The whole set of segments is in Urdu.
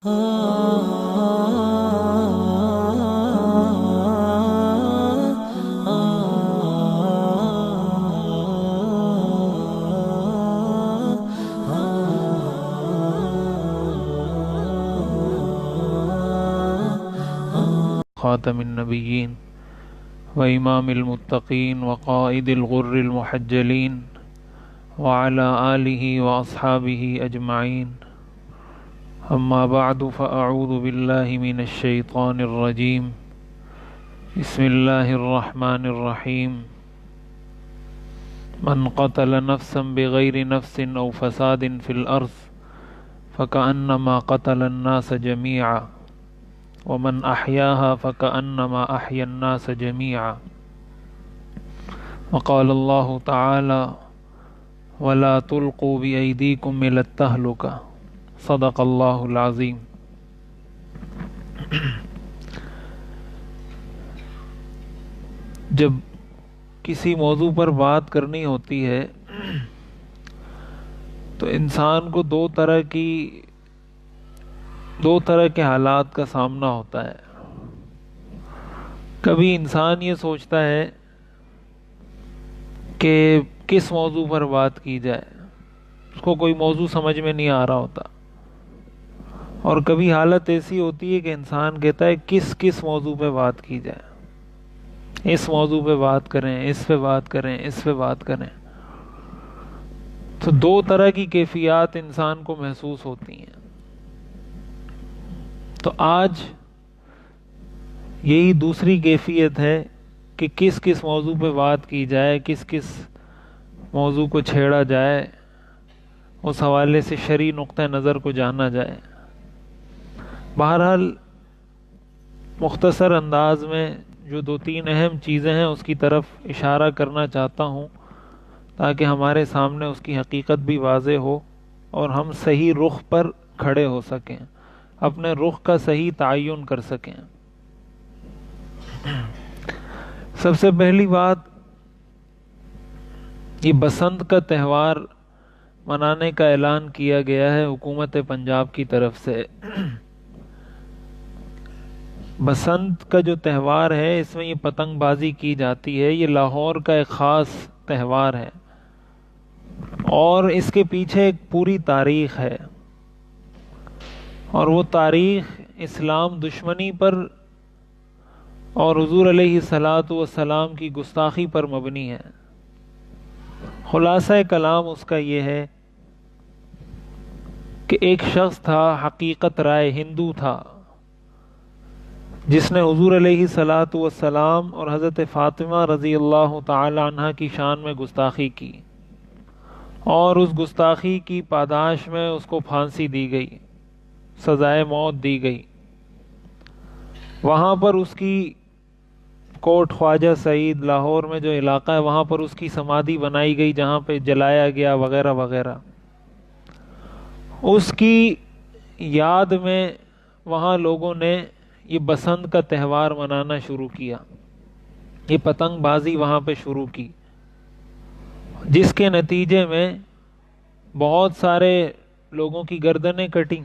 خاتم النبیین و امام المتقین وقائد الغر المحجلین وعلى آلہ واصحابہ اجمعین اما بعد فاعوذ باللہ من الشیطان الرجیم بسم اللہ الرحمن الرحیم من قتل نفسا بغیر نفس او فساد فی الارض فکأنما قتل الناس جميعا ومن احیاها فکأنما احیا الناس جميعا وقال اللہ تعالی ولا تلقوا بأیدیکم الی التہلکہ صدق اللہ العظیم۔ جب کسی موضوع پر بات کرنی ہوتی ہے تو انسان کو دو طرح کے حالات کا سامنا ہوتا ہے۔ کبھی انسان یہ سوچتا ہے کہ کس موضوع پر بات کی جائے، اس کو کوئی موضوع سمجھ میں نہیں آ رہا ہوتا، اور کبھی حالت ایسی ہوتی ہے کہ انسان کہتا ہے کس موضوع پہ بات کی جائے، اس موضوع پہ بات کریں، اس پہ بات کریں، اس پہ بات کریں۔ تو دو طرح کی کیفیات انسان کو محسوس ہوتی ہیں۔ تو آج یہی دوسری کیفیت ہے کہ کس موضوع پہ بات کی جائے، کس موضوع کو چھیڑا جائے، اس حوالے سے شرعی نقطہ نظر کو جانا جائے۔ بہرحال مختصر انداز میں جو دو تین اہم چیزیں ہیں اس کی طرف اشارہ کرنا چاہتا ہوں تاکہ ہمارے سامنے اس کی حقیقت بھی واضح ہو اور ہم صحیح رخ پر کھڑے ہو سکیں، اپنے رخ کا صحیح تعین کر سکیں۔ سب سے پہلی بات، یہ بسنت کا تہوار منانے کا اعلان کیا گیا ہے حکومت پنجاب کی طرف سے۔ بسنت کا جو تہوار ہے اس میں یہ پتنگ بازی کی جاتی ہے، یہ لاہور کا ایک خاص تہوار ہے اور اس کے پیچھے ایک پوری تاریخ ہے، اور وہ تاریخ اسلام دشمنی پر اور حضور علیہ الصلاۃ والسلام کی گستاخی پر مبنی ہے۔ خلاصہ کلام اس کا یہ ہے کہ ایک شخص تھا، حقیقت رائے ہندو تھا، جس نے حضور علیہ الصلاۃ والسلام اور حضرت فاطمہ رضی اللہ تعالی عنہ کی شان میں گستاخی کی، اور اس گستاخی کی پاداش میں اس کو پھانسی دی گئی، سزائے موت دی گئی۔ وہاں پر اس کی کوٹ خواجہ سعید لاہور میں جو علاقہ ہے وہاں پر اس کی سمادھی بنائی گئی، جہاں پہ جلایا گیا وغیرہ وغیرہ۔ اس کی یاد میں وہاں لوگوں نے یہ بسنت کا تہوار منانا شروع کیا، یہ پتنگ بازی وہاں پہ شروع کی، جس کے نتیجے میں بہت سارے لوگوں کی گردنیں کٹیں۔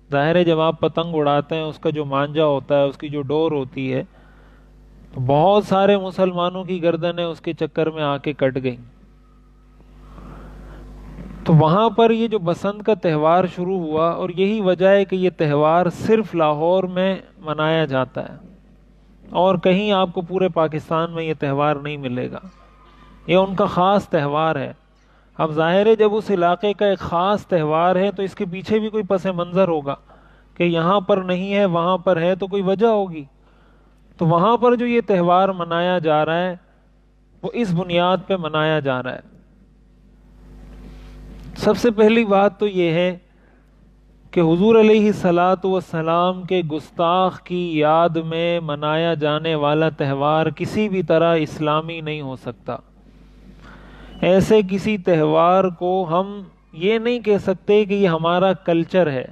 ظاہر ہے جب آپ پتنگ اڑاتے ہیں اس کا جو مانجا ہوتا ہے، اس کی جو ڈور ہوتی ہے، تو بہت سارے مسلمانوں کی گردنیں اس کے چکر میں آ کے کٹ گئیں۔ تو وہاں پر یہ جو بسنت کا تہوار شروع ہوا، اور یہی وجہ ہے کہ یہ تہوار صرف لاہور میں منایا جاتا ہے اور کہیں آپ کو پورے پاکستان میں یہ تہوار نہیں ملے گا۔ یہ ان کا خاص تہوار ہے۔ اب ظاہر ہے جب اس علاقے کا ایک خاص تہوار ہے تو اس کے پیچھے بھی کوئی پس منظر ہوگا کہ یہاں پر نہیں ہے وہاں پر ہے، تو کوئی وجہ ہوگی۔ تو وہاں پر جو یہ تہوار منایا جا رہا ہے وہ اس بنیاد پہ منایا جا رہا ہے۔ سب سے پہلی بات تو یہ ہے کہ حضور علیہ الصلاۃ والسلام کے گستاخ کی یاد میں منایا جانے والا تہوار کسی بھی طرح اسلامی نہیں ہو سکتا۔ ایسے کسی تہوار کو ہم یہ نہیں کہہ سکتے کہ یہ ہمارا کلچر ہے،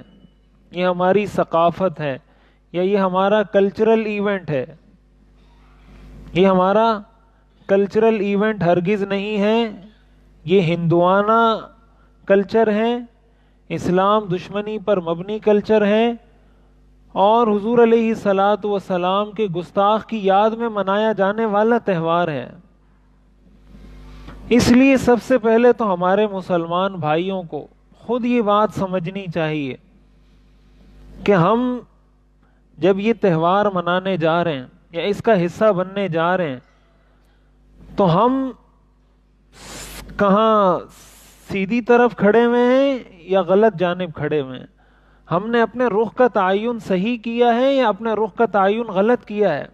یہ ہماری ثقافت ہے، یا یہ ہمارا کلچرل ایونٹ ہے۔ یہ ہمارا کلچرل ایونٹ ہرگز نہیں ہے، یہ ہندوانہ کلچر ہے، اسلام دشمنی پر مبنی کلچر ہے اور حضور علیہ الصلاۃ والسلام کے گستاخ کی یاد میں منایا جانے والا تہوار ہے۔ اس لیے سب سے پہلے تو ہمارے مسلمان بھائیوں کو خود یہ بات سمجھنی چاہیے کہ ہم جب یہ تہوار منانے جا رہے ہیں یا اس کا حصہ بننے جا رہے ہیں تو ہم کہاں سیدھی طرف کھڑے ہوئے ہیں یا غلط جانب کھڑے ہوئے ہیں، ہم نے اپنے رخ کا تعین صحیح کیا ہے یا اپنے رخ کا تعین غلط کیا ہے۔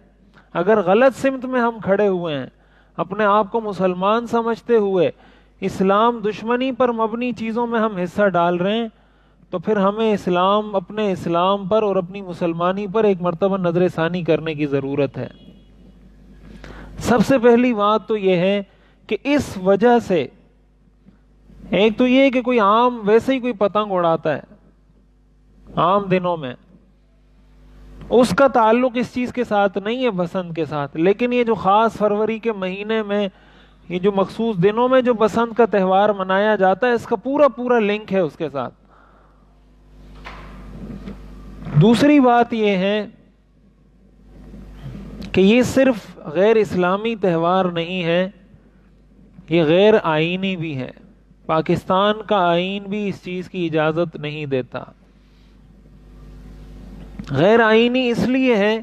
اگر غلط سمت میں ہم کھڑے ہوئے ہیں، اپنے آپ کو مسلمان سمجھتے ہوئے اسلام دشمنی پر مبنی چیزوں میں ہم حصہ ڈال رہے ہیں، تو پھر ہمیں اپنے اسلام پر اور اپنی مسلمانی پر ایک مرتبہ نظر ثانی کرنے کی ضرورت ہے۔ سب سے پہلی بات تو یہ ہے کہ اس وجہ سے ایک تو یہ کہ کوئی عام ویسے ہی کوئی پتنگ اڑاتا ہے عام دنوں میں، اس کا تعلق اس چیز کے ساتھ نہیں ہے بسنت کے ساتھ، لیکن یہ جو خاص فروری کے مہینے میں یہ جو مخصوص دنوں میں جو بسنت کا تہوار منایا جاتا ہے، اس کا پورا لنک ہے اس کے ساتھ۔ دوسری بات یہ ہے کہ یہ صرف غیر اسلامی تہوار نہیں ہے، یہ غیر آئینی بھی ہے۔ پاکستان کا آئین بھی اس چیز کی اجازت نہیں دیتا۔ غیر آئینی اس لیے ہے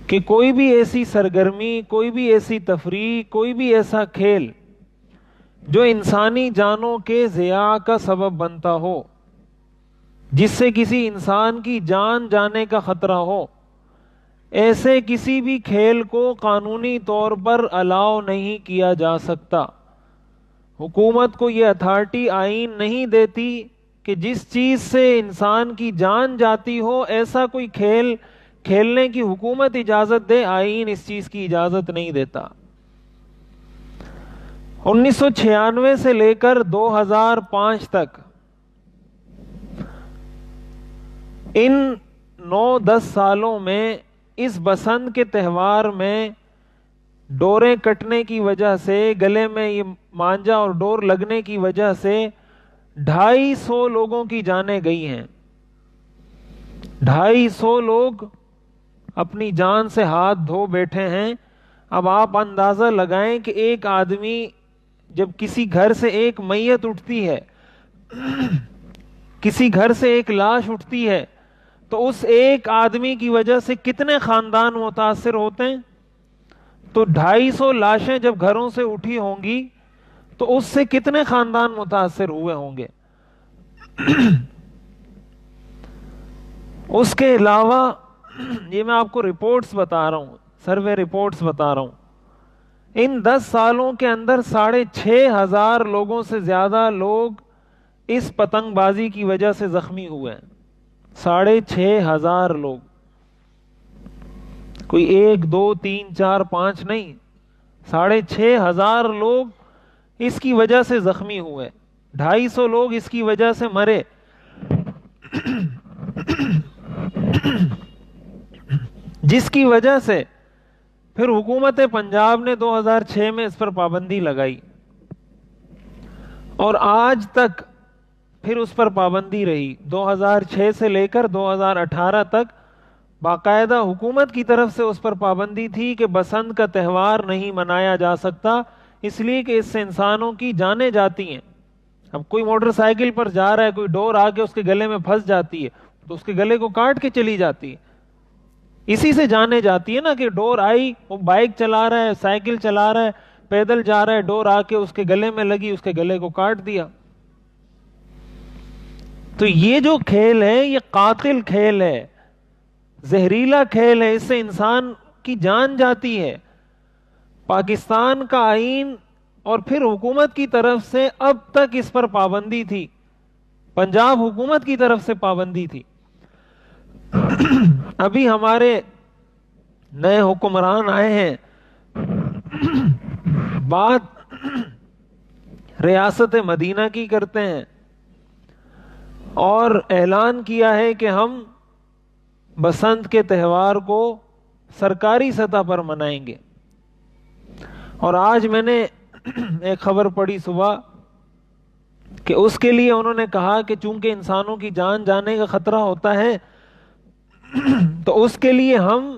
کہ کوئی بھی ایسی سرگرمی، کوئی بھی ایسی تفریح، کوئی بھی ایسا کھیل جو انسانی جانوں کے ضیاع کا سبب بنتا ہو، جس سے کسی انسان کی جان جانے کا خطرہ ہو، ایسے کسی بھی کھیل کو قانونی طور پر الاؤ نہیں کیا جا سکتا۔ حکومت کو یہ اتھارٹی آئین نہیں دیتی کہ جس چیز سے انسان کی جان جاتی ہو ایسا کوئی کھیل کھیلنے کی حکومت اجازت دے، آئین اس چیز کی اجازت نہیں دیتا۔ 1996 سے لے کر 2005 تک ان 9-10 سالوں میں اس بسنت کے تہوار میں ڈوریں کٹنے کی وجہ سے، گلے میں یہ مانجا اور ڈور لگنے کی وجہ سے 250 لوگوں کی جانیں گئی ہیں۔ 250 لوگ اپنی جان سے ہاتھ دھو بیٹھے ہیں۔ اب آپ اندازہ لگائیں کہ ایک آدمی جب کسی گھر سے ایک میت اٹھتی ہے، کسی گھر سے ایک لاش اٹھتی ہے، تو اس ایک آدمی کی وجہ سے کتنے خاندان متاثر ہوتے ہیں؟ تو 250 لاشیں جب گھروں سے اٹھی ہوں گی تو اس سے کتنے خاندان متاثر ہوئے ہوں گے؟ اس کے علاوہ یہ میں آپ کو رپورٹس بتا رہا ہوں، سروے رپورٹس بتا رہا ہوں، ان 10 سالوں کے اندر 6,500 لوگوں سے زیادہ لوگ اس پتنگ بازی کی وجہ سے زخمی ہوئے ہیں۔ 6,500 لوگ، کوئی 1 2 3 4 5 نہیں، 6,500 لوگ اس کی وجہ سے زخمی ہوئے، 250 لوگ اس کی وجہ سے مرے۔ جس کی وجہ سے پھر حکومت پنجاب نے 2006 میں اس پر پابندی لگائی اور آج تک پھر اس پر پابندی رہی۔ 2006 سے لے کر 2018 تک باقاعدہ حکومت کی طرف سے اس پر پابندی تھی کہ بسنت کا تہوار نہیں منایا جا سکتا، اس لیے کہ اس سے انسانوں کی جانیں جاتی ہیں۔ اب کوئی موٹر سائیکل پر جا رہا ہے، کوئی ڈور آ کے اس کے گلے میں پھنس جاتی ہے تو اس کے گلے کو کاٹ کے چلی جاتی ہے۔ اسی سے جانے جاتی ہے نا کہ ڈور آئی، وہ بائک چلا رہا ہے، سائیکل چلا رہا ہے، پیدل جا رہا ہے، ڈور آ کے اس کے گلے میں لگی، اس کے گلے کو کاٹ دیا۔ تو یہ جو کھیل ہے یہ قاتل کھیل ہے، زہریلا کھیل ہے، اس سے انسان کی جان جاتی ہے۔ پاکستان کا آئین اور پھر حکومت کی طرف سے اب تک اس پر پابندی تھی، پنجاب حکومت کی طرف سے پابندی تھی۔ ابھی ہمارے نئے حکمران آئے ہیں، بات ریاست مدینہ کی کرتے ہیں اور اعلان کیا ہے کہ ہم بسنت کے تہوار کو سرکاری سطح پر منائیں گے۔ اور آج میں نے ایک خبر پڑھی صبح کہ اس کے لیے انہوں نے کہا کہ چونکہ انسانوں کی جان جانے کا خطرہ ہوتا ہے تو اس کے لیے ہم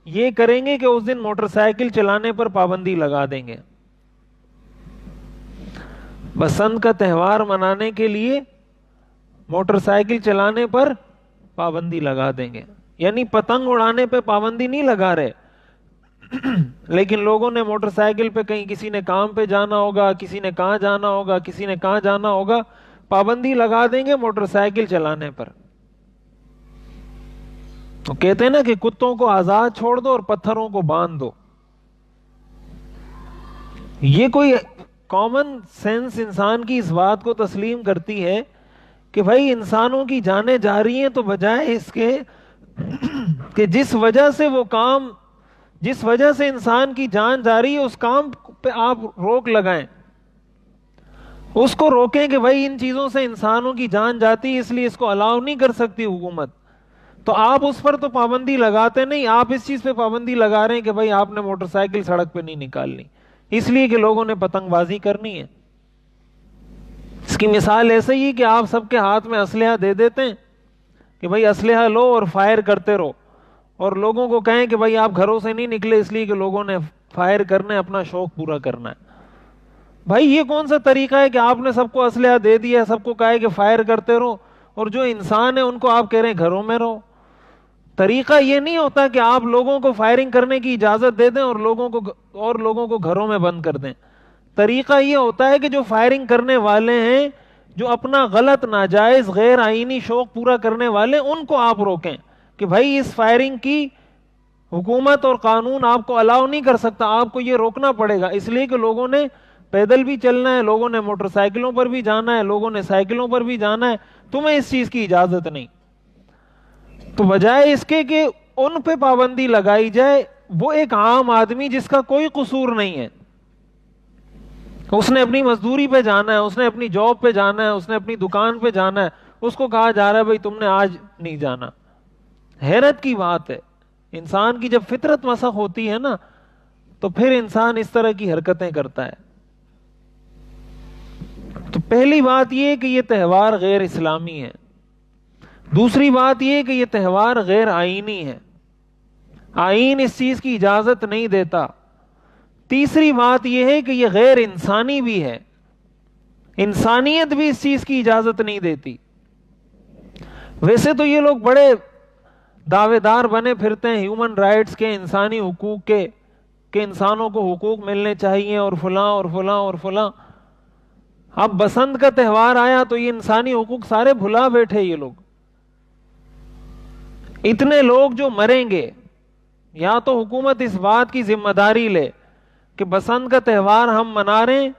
یہ کریں گے کہ اس دن موٹر سائیکل چلانے پر پابندی لگا دیں گے. بسنت کا تہوار منانے کے لیے موٹر سائیکل چلانے پر پابندی لگا دیں گے. یعنی پتنگ اڑانے پہ پابندی نہیں لگا رہے لیکن لوگوں نے موٹر سائیکل پہ کہیں کسی نے کام پہ جانا ہوگا, کسی نے کہاں جانا ہوگا, کسی نے کہاں جانا ہوگا, پابندی لگا دیں گے موٹر سائیکل چلانے پر. تو کہتے ہیں نا کہ کتوں کو آزاد چھوڑ دو اور پتھروں کو باندھ دو. یہ کوئی کامن سینس انسان کی اس بات کو تسلیم کرتی ہے کہ بھائی انسانوں کی جانیں جا رہی ہیں تو بجائے اس کے کہ جس وجہ سے انسان کی جان جا رہی ہے اس کام پہ آپ روک لگائیں, اس کو روکیں کہ بھائی ان چیزوں سے انسانوں کی جان جاتی ہے اس لیے اس کو الاؤ نہیں کر سکتی حکومت, تو آپ اس پر تو پابندی لگاتے نہیں, آپ اس چیز پہ پابندی لگا رہے ہیں کہ بھائی آپ نے موٹر سائیکل سڑک پہ نہیں نکالنی اس لیے کہ لوگوں نے پتنگ بازی کرنی ہے. اس کی مثال ایسے ہی کہ آپ سب کے ہاتھ میں اسلحہ دے دیتے ہیں کہ بھائی اسلحہ لو اور فائر کرتے رہو, اور لوگوں کو کہیں کہ بھائی آپ گھروں سے نہیں نکلے اس لیے کہ لوگوں نے فائر کرنا, اپنا شوق پورا کرنا ہے. بھائی یہ کون سا طریقہ ہے کہ آپ نے سب کو اسلحہ دے دیا, سب کو کہا ہے کہ فائر کرتے رہو, اور جو انسان ہے ان کو آپ کہہ رہے ہیں گھروں میں رہو. طریقہ یہ نہیں ہوتا کہ آپ لوگوں کو فائرنگ کرنے کی اجازت دے دیں اور لوگوں کو گھروں میں بند کر دیں. طریقہ یہ ہوتا ہے کہ جو فائرنگ کرنے والے ہیں, جو اپنا غلط ناجائز غیر آئینی شوق پورا کرنے والے, ان کو آپ روکیں کہ بھائی اس فائرنگ کی حکومت اور قانون آپ کو الاؤ نہیں کر سکتا, آپ کو یہ روکنا پڑے گا. اس لیے کہ لوگوں نے پیدل بھی چلنا ہے, لوگوں نے موٹر سائیکلوں پر بھی جانا ہے, لوگوں نے سائیکلوں پر بھی جانا ہے, تمہیں اس چیز کی اجازت نہیں. تو بجائے اس کے کہ ان پہ پابندی لگائی جائے, وہ ایک عام آدمی جس کا کوئی قصور نہیں ہے, اس نے اپنی مزدوری پہ جانا ہے, اس نے اپنی جاب پہ جانا ہے, اس نے اپنی دکان پہ جانا ہے, اس کو کہا جا رہا ہے بھائی تم نے آج نہیں جانا. حیرت کی بات ہے, انسان کی جب فطرت مسخ ہوتی ہے نا تو پھر انسان اس طرح کی حرکتیں کرتا ہے. تو پہلی بات یہ کہ یہ تہوار غیر اسلامی ہے. دوسری بات یہ کہ یہ تہوار غیر آئینی ہے, آئین اس چیز کی اجازت نہیں دیتا. تیسری بات یہ ہے کہ یہ غیر انسانی بھی ہے, انسانیت بھی اس چیز کی اجازت نہیں دیتی. ویسے تو یہ لوگ بڑے دعوے دار بنے پھرتے ہیں ہیومن رائٹس کے, انسانی حقوق کے, کہ انسانوں کو حقوق ملنے چاہیے اور فلاں اور فلاں اور فلاں. اب بسنت کا تہوار آیا تو یہ انسانی حقوق سارے بھلا بیٹھے. یہ لوگ اتنے لوگ جو مریں گے, یا تو حکومت اس بات کی ذمہ داری لے کہ بسنت کا تہوار ہم منا رہے ہیں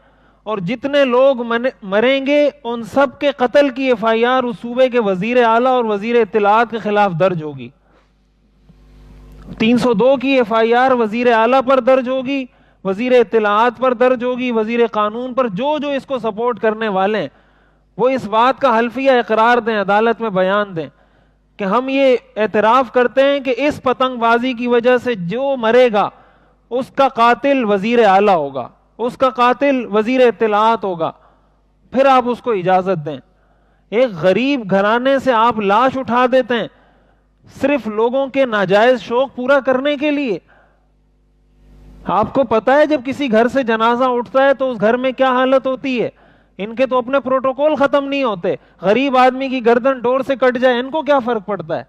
اور جتنے لوگ مریں گے ان سب کے قتل کی FIR اس صوبے کے وزیر اعلیٰ اور وزیر اطلاعات کے خلاف درج ہوگی. 302 کی FIR وزیر اعلیٰ پر درج ہوگی, وزیر اطلاعات پر درج ہوگی, وزیر قانون پر. جو اس کو سپورٹ کرنے والے ہیں وہ اس بات کا حلفیہ اقرار دیں, عدالت میں بیان دیں کہ ہم یہ اعتراف کرتے ہیں کہ اس پتنگ بازی کی وجہ سے جو مرے گا اس کا قاتل وزیر اعلیٰ ہوگا, اس کا قاتل وزیر اطلاعات ہوگا. پھر آپ اس کو اجازت دیں. ایک غریب گھرانے سے آپ لاش اٹھا دیتے ہیں صرف لوگوں کے ناجائز شوق پورا کرنے کے لیے. آپ کو پتا ہے جب کسی گھر سے جنازہ اٹھتا ہے تو اس گھر میں کیا حالت ہوتی ہے. ان کے تو اپنے پروٹوکول ختم نہیں ہوتے. غریب آدمی کی گردن ڈور سے کٹ جائے ان کو کیا فرق پڑتا ہے.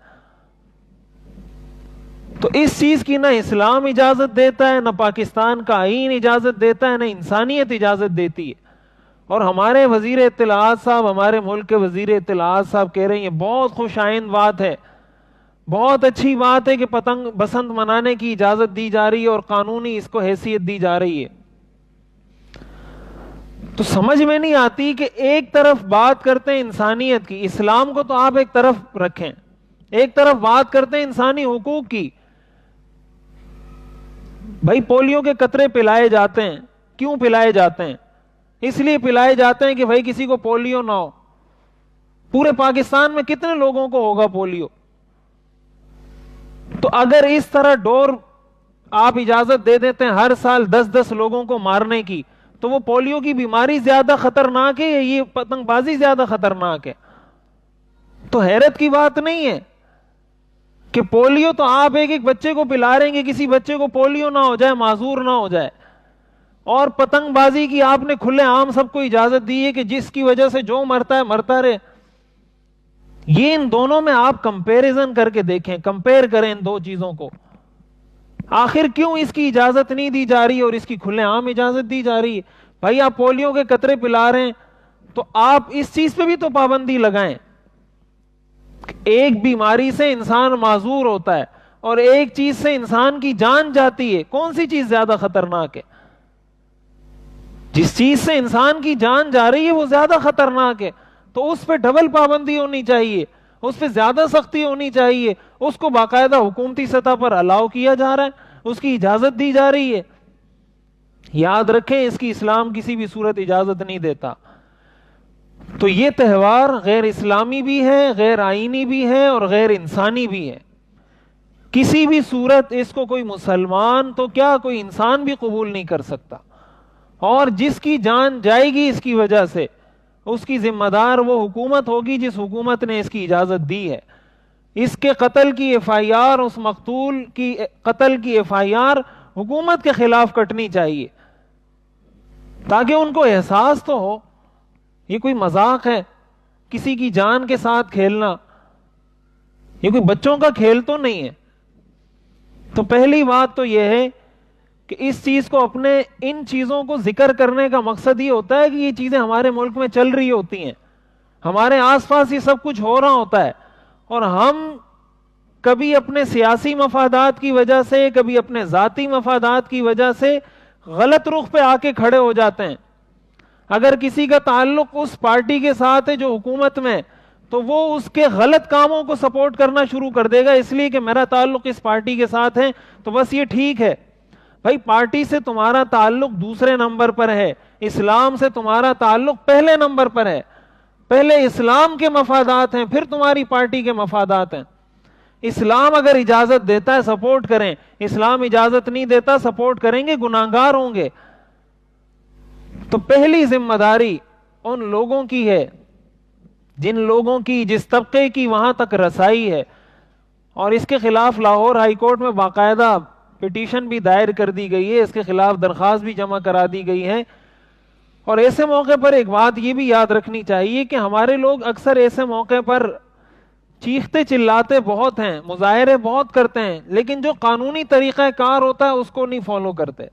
تو اس چیز کی نہ اسلام اجازت دیتا ہے, نہ پاکستان کا آئین اجازت دیتا ہے, نہ انسانیت اجازت دیتی ہے. اور ہمارے وزیر اطلاعات صاحب, ہمارے ملک کے وزیر اطلاعات صاحب کہہ رہے ہیں یہ بہت خوش آئند بات ہے, بہت اچھی بات ہے کہ پتنگ بسنت منانے کی اجازت دی جا رہی ہے اور قانونی اس کو حیثیت دی جا رہی ہے. تو سمجھ میں نہیں آتی کہ ایک طرف بات کرتے ہیں انسانیت کی, اسلام کو تو آپ ایک طرف رکھیں, ایک طرف بات کرتے ہیں انسانی حقوق کی. بھائی پولیو کے قطرے پلائے جاتے ہیں, کیوں پلائے جاتے ہیں؟ اس لیے پلائے جاتے ہیں کہ بھائی کسی کو پولیو نہ ہو. پورے پاکستان میں کتنے لوگوں کو ہوگا پولیو؟ تو اگر اس طرح ڈور آپ اجازت دے دیتے ہیں ہر سال 10-10 لوگوں کو مارنے کی, تو وہ پولیو کی بیماری زیادہ خطرناک ہے یا یہ پتنگ بازی زیادہ خطرناک ہے؟ تو حیرت کی بات نہیں ہے کہ پولیو تو آپ ایک ایک بچے کو پلا رہے ہیں، کسی بچے کو پولیو نہ ہو جائے، معذور نہ ہو جائے، اور پتنگ بازی کی آپ نے کھلے عام سب کو اجازت دی ہے کہ جس کی وجہ سے جو مرتا ہے مرتا رہے۔ یہ ان دونوں میں آپ کمپیریزن کر کے دیکھیں، کمپیئر کریں ان دو چیزوں کو، آخر کیوں اس کی اجازت نہیں دی جا رہی اور اس کی کھلے عام اجازت دی جا رہی ہے؟ بھائی آپ پولیو کے قطرے پلا رہے ہیں تو آپ اس چیز پہ بھی تو پابندی لگائیں۔ ایک بیماری سے انسان معذور ہوتا ہے اور ایک چیز سے انسان کی جان جاتی ہے، کون سی چیز زیادہ خطرناک ہے؟ جس چیز سے انسان کی جان جا رہی ہے وہ زیادہ خطرناک ہے، تو اس پہ ڈبل پابندی ہونی چاہیے، اس پہ زیادہ سختی ہونی چاہیے، اس کو باقاعدہ حکومتی سطح پر الاؤ کیا جا رہا ہے، اس کی اجازت دی جا رہی ہے۔ یاد رکھیں اس کی اسلام کسی بھی صورت اجازت نہیں دیتا۔ تو یہ تہوار غیر اسلامی بھی ہے، غیر آئینی بھی ہے اور غیر انسانی بھی ہے۔ کسی بھی صورت اس کو کوئی مسلمان تو کیا کوئی انسان بھی قبول نہیں کر سکتا، اور جس کی جان جائے گی اس کی وجہ سے اس کی ذمہ دار وہ حکومت ہوگی جس حکومت نے اس کی اجازت دی ہے۔ اس کے قتل کی ایف آئی آر، اس مقتول کی قتل کی ایف آئی آر حکومت کے خلاف کٹنی چاہیے، تاکہ ان کو احساس تو ہو یہ کوئی مذاق ہے، کسی کی جان کے ساتھ کھیلنا، یہ کوئی بچوں کا کھیل تو نہیں ہے۔ تو پہلی بات تو یہ ہے کہ اس چیز کو اپنے ان چیزوں کو ذکر کرنے کا مقصد یہ ہوتا ہے کہ یہ چیزیں ہمارے ملک میں چل رہی ہوتی ہیں، ہمارے آس پاس یہ سب کچھ ہو رہا ہوتا ہے، اور ہم کبھی اپنے سیاسی مفادات کی وجہ سے، کبھی اپنے ذاتی مفادات کی وجہ سے غلط رخ پہ آ کے کھڑے ہو جاتے ہیں۔ اگر کسی کا تعلق اس پارٹی کے ساتھ ہے جو حکومت میں، تو وہ اس کے غلط کاموں کو سپورٹ کرنا شروع کر دے گا، اس لیے کہ میرا تعلق اس پارٹی کے ساتھ ہے تو بس یہ ٹھیک ہے۔ بھائی پارٹی سے تمہارا تعلق دوسرے نمبر پر ہے، اسلام سے تمہارا تعلق پہلے نمبر پر ہے۔ پہلے اسلام کے مفادات ہیں، پھر تمہاری پارٹی کے مفادات ہیں۔ اسلام اگر اجازت دیتا ہے سپورٹ کریں، اسلام اجازت نہیں دیتا سپورٹ کریں گے گناہگار ہوں گے۔ تو پہلی ذمہ داری ان لوگوں کی ہے جن لوگوں کی، جس طبقے کی وہاں تک رسائی ہے، اور اس کے خلاف لاہور ہائی کورٹ میں باقاعدہ پٹیشن بھی دائر کر دی گئی ہے، اس کے خلاف درخواست بھی جمع کرا دی گئی ہے۔ اور ایسے موقع پر ایک بات یہ بھی یاد رکھنی چاہیے کہ ہمارے لوگ اکثر ایسے موقع پر چیختے چلاتے بہت ہیں، مظاہرے بہت کرتے ہیں، لیکن جو قانونی طریقہ کار ہوتا ہے اس کو نہیں فالو کرتے۔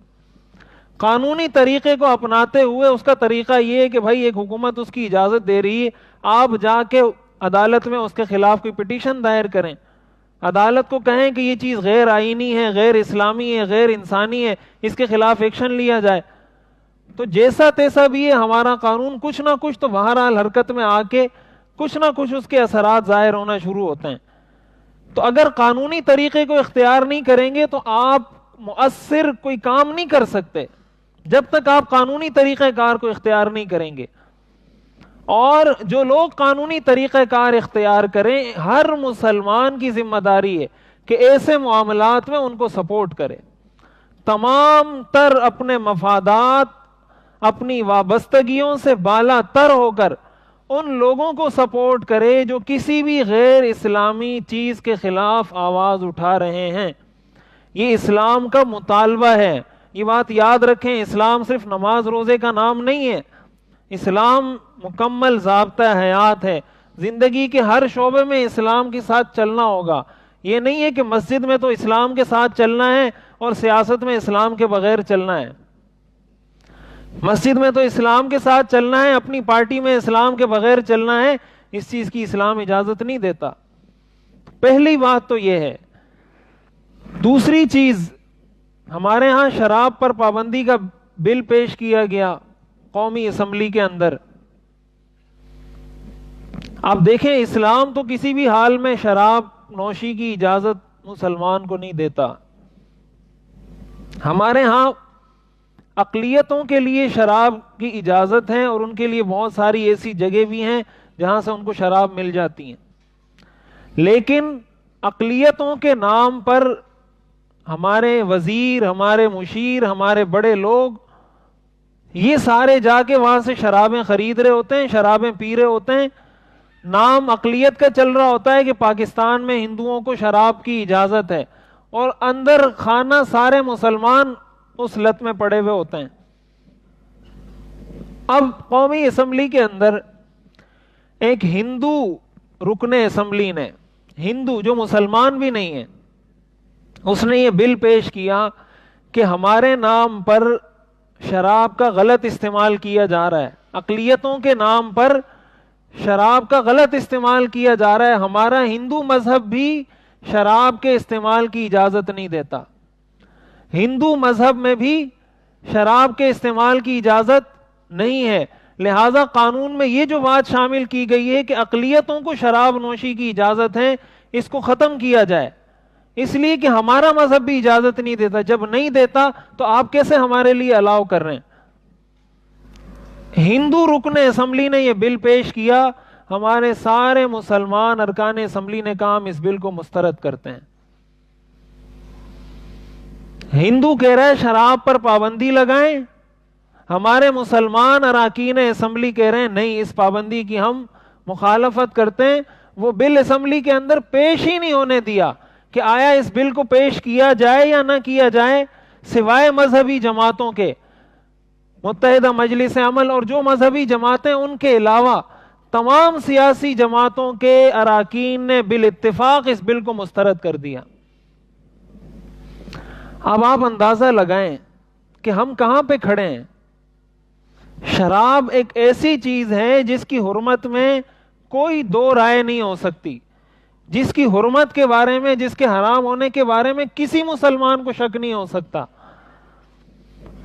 قانونی طریقے کو اپناتے ہوئے اس کا طریقہ یہ ہے کہ بھائی ایک حکومت اس کی اجازت دے رہی ہے، آپ جا کے عدالت میں اس کے خلاف کوئی پٹیشن دائر کریں، عدالت کو کہیں کہ یہ چیز غیر آئینی ہے، غیر اسلامی ہے، غیر انسانی ہے، اس کے خلاف ایکشن لیا جائے۔ تو جیسا تیسا بھی ہے ہمارا قانون کچھ نہ کچھ تو بہرحال حرکت میں آ کے کچھ نہ کچھ اس کے اثرات ظاہر ہونا شروع ہوتے ہیں۔ تو اگر قانونی طریقے کو اختیار نہیں کریں گے تو آپ مؤثر کوئی کام نہیں کر سکتے جب تک آپ قانونی طریقہ کار کو اختیار نہیں کریں گے۔ اور جو لوگ قانونی طریقہ کار اختیار کریں، ہر مسلمان کی ذمہ داری ہے کہ ایسے معاملات میں ان کو سپورٹ کرے، تمام تر اپنے مفادات، اپنی وابستگیوں سے بالا تر ہو کر ان لوگوں کو سپورٹ کرے جو کسی بھی غیر اسلامی چیز کے خلاف آواز اٹھا رہے ہیں۔ یہ اسلام کا مطالبہ ہے، یہ بات یاد رکھیں۔ اسلام صرف نماز روزے کا نام نہیں ہے، اسلام مکمل ضابطہ حیات ہے۔ زندگی کے ہر شعبے میں اسلام کے ساتھ چلنا ہوگا۔ یہ نہیں ہے کہ مسجد میں تو اسلام کے ساتھ چلنا ہے اور سیاست میں اسلام کے بغیر چلنا ہے، مسجد میں تو اسلام کے ساتھ چلنا ہے، اپنی پارٹی میں اسلام کے بغیر چلنا ہے، اس چیز کی اسلام اجازت نہیں دیتا۔ پہلی بات تو یہ ہے۔ دوسری چیز، ہمارے ہاں شراب پر پابندی کا بل پیش کیا گیا قومی اسمبلی کے اندر۔ آپ دیکھیں اسلام تو کسی بھی حال میں شراب نوشی کی اجازت مسلمان کو نہیں دیتا۔ ہمارے ہاں اقلیتوں کے لیے شراب کی اجازت ہے، اور ان کے لیے بہت ساری ایسی جگہ بھی ہیں جہاں سے ان کو شراب مل جاتی ہیں، لیکن اقلیتوں کے نام پر ہمارے وزیر، ہمارے مشیر، ہمارے بڑے لوگ یہ سارے جا کے وہاں سے شرابیں خرید رہے ہوتے ہیں، شرابیں پی رہے ہوتے ہیں، نام اقلیت کا چل رہا ہوتا ہے کہ پاکستان میں ہندوؤں کو شراب کی اجازت ہے، اور اندر خانہ سارے مسلمان اس لت میں پڑے ہوئے ہوتے ہیں۔ اب قومی اسمبلی کے اندر ایک ہندو رکن اسمبلی نے، ہندو جو مسلمان بھی نہیں ہے، اس نے یہ بل پیش کیا کہ ہمارے نام پر شراب کا غلط استعمال کیا جا رہا ہے، اقلیتوں کے نام پر شراب کا غلط استعمال کیا جا رہا ہے، ہمارا ہندو مذہب بھی شراب کے استعمال کی اجازت نہیں دیتا، ہندو مذہب میں بھی شراب کے استعمال کی اجازت نہیں ہے، لہذا قانون میں یہ جو بات شامل کی گئی ہے کہ اقلیتوں کو شراب نوشی کی اجازت ہے، اس کو ختم کیا جائے، اس لیے کہ ہمارا مذہب بھی اجازت نہیں دیتا، جب نہیں دیتا تو آپ کیسے ہمارے لیے الاؤ کر رہے ہیں؟ ہندو رکن اسمبلی نے یہ بل پیش کیا، ہمارے سارے مسلمان ارکان اسمبلی نے کہا ہم اس بل کو مسترد کرتے ہیں۔ ہندو کہہ رہے ہیں شراب پر پابندی لگائیں، ہمارے مسلمان اراکین اسمبلی کہہ رہے ہیں نہیں، اس پابندی کی ہم مخالفت کرتے ہیں۔ وہ بل اسمبلی کے اندر پیش ہی نہیں ہونے دیا کہ آیا اس بل کو پیش کیا جائے یا نہ کیا جائے، سوائے مذہبی جماعتوں کے، متحدہ مجلس عمل اور جو مذہبی جماعتیں ان کے علاوہ تمام سیاسی جماعتوں کے اراکین نے بالاتفاق اس بل کو مسترد کر دیا۔ اب آپ اندازہ لگائیں کہ ہم کہاں پہ کھڑے ہیں۔ شراب ایک ایسی چیز ہے جس کی حرمت میں کوئی دو رائے نہیں ہو سکتی، جس کی حرمت کے بارے میں، جس کے حرام ہونے کے بارے میں کسی مسلمان کو شک نہیں ہو سکتا۔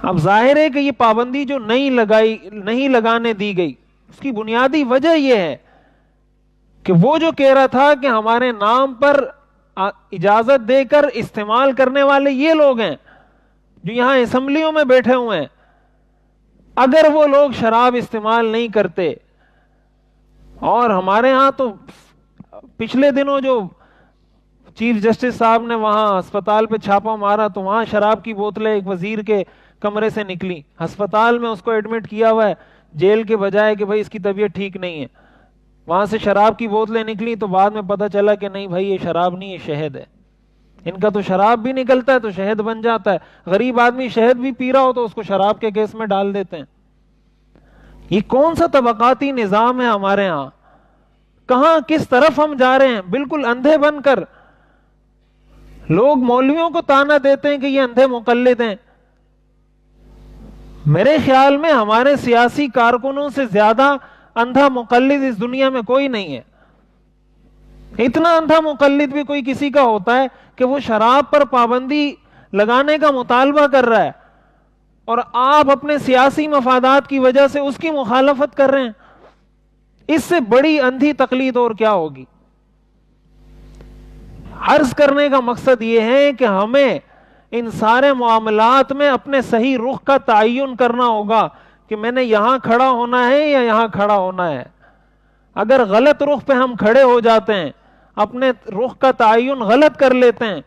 اب ظاہر ہے کہ یہ پابندی جو نہیں لگانے دی گئی، اس کی بنیادی وجہ یہ ہے کہ وہ جو کہہ رہا تھا کہ ہمارے نام پر اجازت دے کر استعمال کرنے والے یہ لوگ ہیں جو یہاں اسمبلیوں میں بیٹھے ہوئے ہیں، اگر وہ لوگ شراب استعمال نہیں کرتے، اور ہمارے ہاں تو پچھلے دنوں جو چیف جسٹس صاحب نے وہاں ہسپتال پہ چھاپا مارا تو وہاں شراب کی بوتلیں ایک وزیر کے کمرے سے نکلی، ہسپتال میں اس کو ایڈمٹ کیا ہوا ہے، جیل کے بجائے کہ بھائی اس کی طبیعت ٹھیک نہیں ہے، وہاں سے شراب کی بوتلیں نکلی تو بعد میں پتہ چلا کہ نہیں بھائی یہ شراب نہیں، یہ شہد ہے۔ ان کا تو شراب بھی نکلتا ہے تو شہد بن جاتا ہے، غریب آدمی شہد بھی پی رہا ہو تو اس کو شراب کے کیس میں ڈال دیتے ہیں۔ یہ کون سا طبقاتی نظام ہے ہمارے ہاں؟ کہاں کس طرف ہم جا رہے ہیں؟ بالکل اندھے بن کر لوگ مولویوں کو تانا دیتے ہیں کہ یہ اندھے مقلد ہیں۔ میرے خیال میں ہمارے سیاسی کارکنوں سے زیادہ اندھا مقلد اس دنیا میں کوئی نہیں ہے۔ اتنا اندھا مقلد بھی کوئی کسی کا ہوتا ہے کہ وہ شراب پر پابندی لگانے کا مطالبہ کر رہا ہے اور آپ اپنے سیاسی مفادات کی وجہ سے اس کی مخالفت کر رہے ہیں؟ اس سے بڑی اندھی تقلید اور کیا ہوگی؟ عرض کرنے کا مقصد یہ ہے کہ ہمیں ان سارے معاملات میں اپنے صحیح رخ کا تعین کرنا ہوگا کہ میں نے یہاں کھڑا ہونا ہے یا یہاں کھڑا ہونا ہے۔ اگر غلط رخ پہ ہم کھڑے ہو جاتے ہیں، اپنے رخ کا تعین غلط کر لیتے ہیں،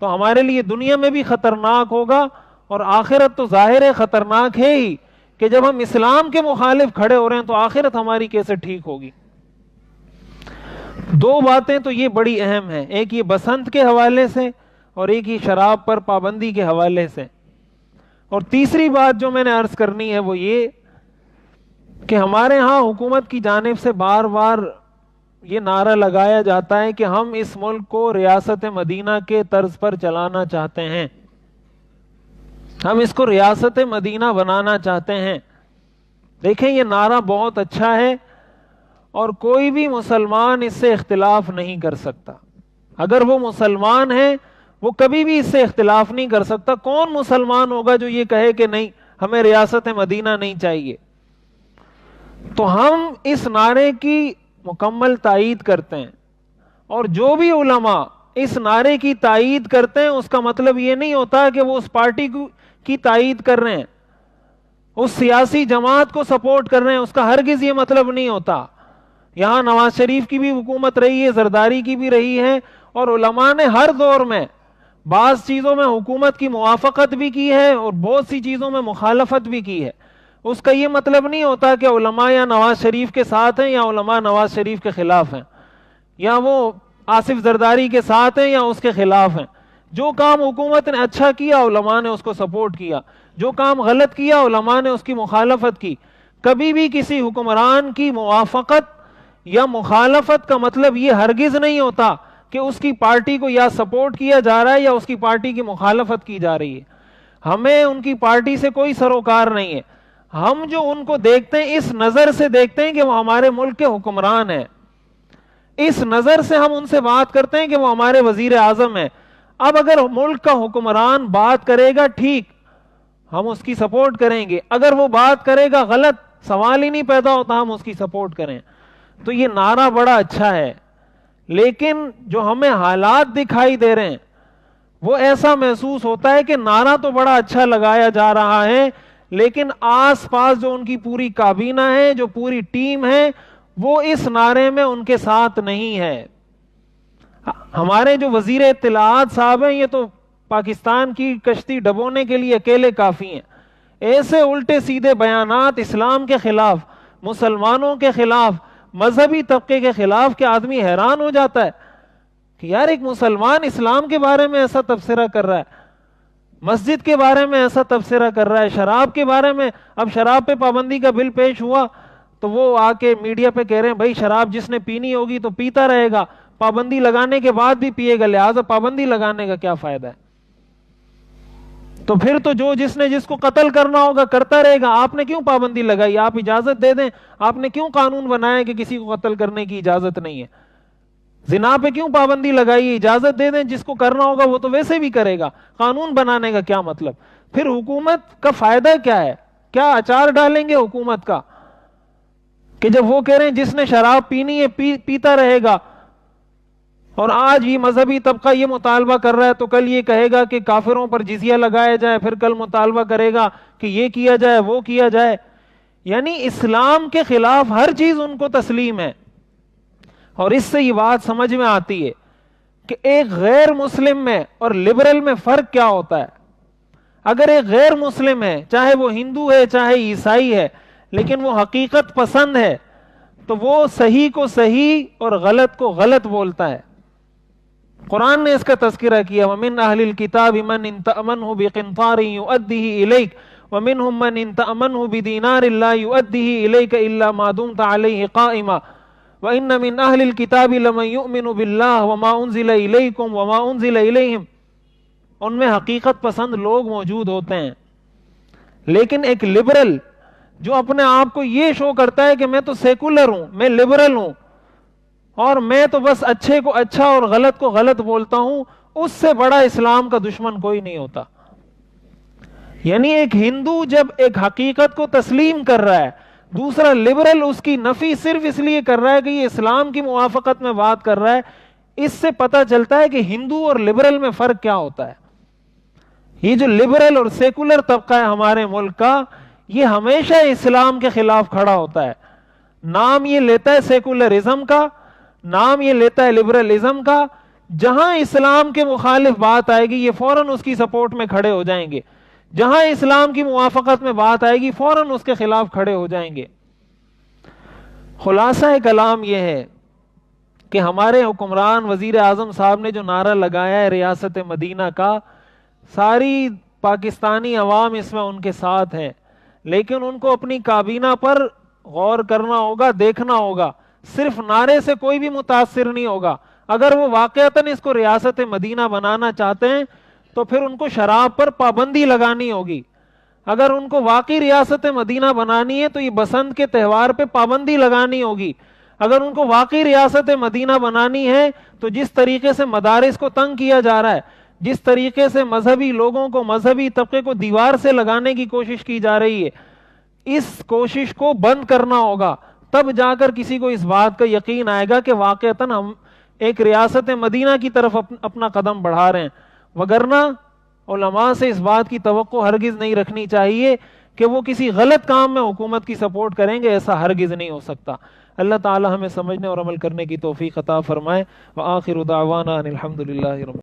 تو ہمارے لیے دنیا میں بھی خطرناک ہوگا، اور آخرت تو ظاہر ہے خطرناک ہے ہی، کہ جب ہم اسلام کے مخالف کھڑے ہو رہے ہیں تو آخرت ہماری کیسے ٹھیک ہوگی؟ دو باتیں تو یہ بڑی اہم ہیں، ایک یہ بسنت کے حوالے سے اور ایک یہ شراب پر پابندی کے حوالے سے۔ اور تیسری بات جو میں نے عرض کرنی ہے وہ یہ کہ ہمارے ہاں حکومت کی جانب سے بار بار یہ نعرہ لگایا جاتا ہے کہ ہم اس ملک کو ریاست مدینہ کے طرز پر چلانا چاہتے ہیں، ہم اس کو ریاست مدینہ بنانا چاہتے ہیں۔ دیکھیں یہ نعرہ بہت اچھا ہے اور کوئی بھی مسلمان اس سے اختلاف نہیں کر سکتا، اگر وہ مسلمان ہے وہ کبھی بھی اس سے اختلاف نہیں کر سکتا۔ کون مسلمان ہوگا جو یہ کہے کہ نہیں ہمیں ریاست مدینہ نہیں چاہیے؟ تو ہم اس نعرے کی مکمل تائید کرتے ہیں، اور جو بھی علماء اس نعرے کی تائید کرتے ہیں اس کا مطلب یہ نہیں ہوتا کہ وہ اس پارٹی کی تائید کر رہے ہیں، اس سیاسی جماعت کو سپورٹ کر رہے ہیں، اس کا ہرگز یہ مطلب نہیں ہوتا۔ یہاں نواز شریف کی بھی حکومت رہی ہے، زرداری کی بھی رہی ہے، اور علماء نے ہر دور میں بعض چیزوں میں حکومت کی موافقت بھی کی ہے اور بہت سی چیزوں میں مخالفت بھی کی ہے، اس کا یہ مطلب نہیں ہوتا کہ علماء یا نواز شریف کے ساتھ ہیں یا علماء نواز شریف کے خلاف ہیں، یا وہ آصف زرداری کے ساتھ ہیں یا اس کے خلاف ہیں۔ جو کام حکومت نے اچھا کیا علماء نے اس کو سپورٹ کیا، جو کام غلط کیا علماء نے اس کی مخالفت کی۔ کبھی بھی کسی حکمران کی موافقت یا مخالفت کا مطلب یہ ہرگز نہیں ہوتا کہ اس کی پارٹی کو یا سپورٹ کیا جا رہا ہے یا اس کی پارٹی کی مخالفت کی جا رہی ہے۔ ہمیں ان کی پارٹی سے کوئی سروکار نہیں ہے، ہم جو ان کو دیکھتے ہیں اس نظر سے دیکھتے ہیں کہ وہ ہمارے ملک کے حکمران ہیں، اس نظر سے ہم ان سے بات کرتے ہیں کہ وہ ہمارے وزیر اعظم ہیں۔ اب اگر ملک کا حکمران بات کرے گا ٹھیک، ہم اس کی سپورٹ کریں گے، اگر وہ بات کرے گا غلط، سوال ہی نہیں پیدا ہوتا ہم اس کی سپورٹ کریں۔ تو یہ نعرہ بڑا اچھا ہے، لیکن جو ہمیں حالات دکھائی دے رہے ہیں وہ ایسا محسوس ہوتا ہے کہ نعرہ تو بڑا اچھا لگایا جا رہا ہے، لیکن آس پاس جو ان کی پوری کابینہ ہے، جو پوری ٹیم ہے، وہ اس نعرے میں ان کے ساتھ نہیں ہے۔ ہمارے جو وزیر اطلاعات صاحب ہیں، یہ تو پاکستان کی کشتی ڈبونے کے لیے اکیلے کافی ہیں۔ ایسے الٹے سیدھے بیانات اسلام کے خلاف، مسلمانوں کے خلاف، مذہبی طبقے کے خلاف کہ آدمی حیران ہو جاتا ہے کہ یار ایک مسلمان اسلام کے بارے میں ایسا تبصرہ کر رہا ہے، مسجد کے بارے میں ایسا تبصرہ کر رہا ہے، شراب کے بارے میں۔ اب شراب پہ پابندی کا بل پیش ہوا تو وہ آ کے میڈیا پہ کہہ رہے ہیں بھائی شراب جس نے پینی ہوگی تو پیتا رہے گا، پابندی لگانے کے بعد بھی پیے گا، لہٰذا پابندی لگانے کا کیا فائدہ ہے؟ تو پھر تو جو جس نے جس کو قتل کرنا ہوگا کرتا رہے گا، آپ نے کیوں پابندی لگائی؟ آپ اجازت دے دیں، آپ نے کیوں قانون بنایا کہ کسی کو قتل کرنے کی اجازت نہیں ہے؟ زنا پہ کیوں پابندی لگائی؟ اجازت دے دیں، جس کو کرنا ہوگا وہ تو ویسے بھی کرے گا، قانون بنانے کا کیا مطلب؟ پھر حکومت کا فائدہ کیا ہے؟ کیا اچار ڈالیں گے حکومت کا کہ جب وہ کہہ رہے ہیں جس نے شراب پینی ہے پیتا رہے گا، اور آج یہ مذہبی طبقہ یہ مطالبہ کر رہا ہے تو کل یہ کہے گا کہ کافروں پر جزیہ لگایا جائے، پھر کل مطالبہ کرے گا کہ یہ کیا جائے وہ کیا جائے۔ یعنی اسلام کے خلاف ہر چیز ان کو تسلیم ہے۔ اور اس سے یہ بات سمجھ میں آتی ہے کہ ایک غیر مسلم میں اور لبرل میں فرق کیا ہوتا ہے۔ اگر ایک غیر مسلم ہے، چاہے وہ ہندو ہے چاہے عیسائی ہے، لیکن وہ حقیقت پسند ہے، تو وہ صحیح کو صحیح اور غلط کو غلط بولتا ہے۔ قرآن نے اس کا تذکرہ کیا، وَمِنْ أَهْلِ الْكِتَابِ مَنْ إِنْ تَأْمَنْهُ بِقِنْطَارٍ يُؤَدِّهِ إِلَيْكَ وَمِنْهُمْ مَنْ إِنْ تَأْمَنْهُ بِدِينَارٍ لَا يُؤَدِّهِ إِلَيْكَ إِلَّا مَا دُمْتَ عَلَيْهِ قَائِمًا وَإِنَّ مِنْ أَهْلِ الْكِتَابِ لَمَنْ يُؤْمِنُ بِاللَّهِ وَمَا أُنزِلَ إِلَيْكُمْ وَمَا أُنزِلَ إِلَيْهِمْ۔ ان میں حقیقت پسند لوگ موجود ہوتے ہیں، لیکن ایک لبرل جو اپنے آپ کو یہ شو کرتا ہے کہ میں تو سیکولر ہوں، میں لبرل ہوں، اور میں تو بس اچھے کو اچھا اور غلط کو غلط بولتا ہوں، اس سے بڑا اسلام کا دشمن کوئی نہیں ہوتا۔ یعنی ایک ہندو جب ایک حقیقت کو تسلیم کر رہا ہے، دوسرا لبرل اس کی نفی صرف اس لیے کر رہا ہے کہ یہ اسلام کی موافقت میں بات کر رہا ہے، اس سے پتہ چلتا ہے کہ ہندو اور لبرل میں فرق کیا ہوتا ہے۔ یہ جو لبرل اور سیکولر طبقہ ہے ہمارے ملک کا، یہ ہمیشہ اسلام کے خلاف کھڑا ہوتا ہے۔ نام یہ لیتا ہے سیکولرزم کا، نام یہ لیتا ہے لبرلزم کا، جہاں اسلام کے مخالف بات آئے گی یہ فوراً اس کی سپورٹ میں کھڑے ہو جائیں گے، جہاں اسلام کی موافقت میں بات آئے گی فوراً اس کے خلاف کھڑے ہو جائیں گے۔ خلاصہ کلام یہ ہے کہ ہمارے حکمران وزیر اعظم صاحب نے جو نعرہ لگایا ہے ریاست مدینہ کا، ساری پاکستانی عوام اس میں ان کے ساتھ ہے، لیکن ان کو اپنی کابینہ پر غور کرنا ہوگا، دیکھنا ہوگا۔ صرف نعرے سے کوئی بھی متاثر نہیں ہوگا۔ اگر وہ واقعتاً اس کو ریاست مدینہ بنانا چاہتے ہیں تو پھر ان کو شراب پر پابندی لگانی ہوگی۔ اگر ان کو واقعی ریاست مدینہ بنانی ہے تو یہ بسنت کے تہوار پہ پابندی لگانی ہوگی۔ اگر ان کو واقعی ریاست مدینہ بنانی ہے تو جس طریقے سے مدارس کو تنگ کیا جا رہا ہے، جس طریقے سے مذہبی لوگوں کو، مذہبی طبقے کو دیوار سے لگانے کی کوشش کی جا رہی ہے، اس کوشش کو بند کرنا ہوگا۔ تب جا کر کسی کو اس بات کا یقین آئے گا کہ واقعتاً ہم ایک ریاست مدینہ کی طرف اپنا قدم بڑھا رہے ہیں۔ وگرنہ علماء سے اس بات کی توقع ہرگز نہیں رکھنی چاہیے کہ وہ کسی غلط کام میں حکومت کی سپورٹ کریں گے، ایسا ہرگز نہیں ہو سکتا۔ اللہ تعالی ہمیں سمجھنے اور عمل کرنے کی توفیق عطا فرمائے۔ وآخر دعوانا ان الحمد للہ رب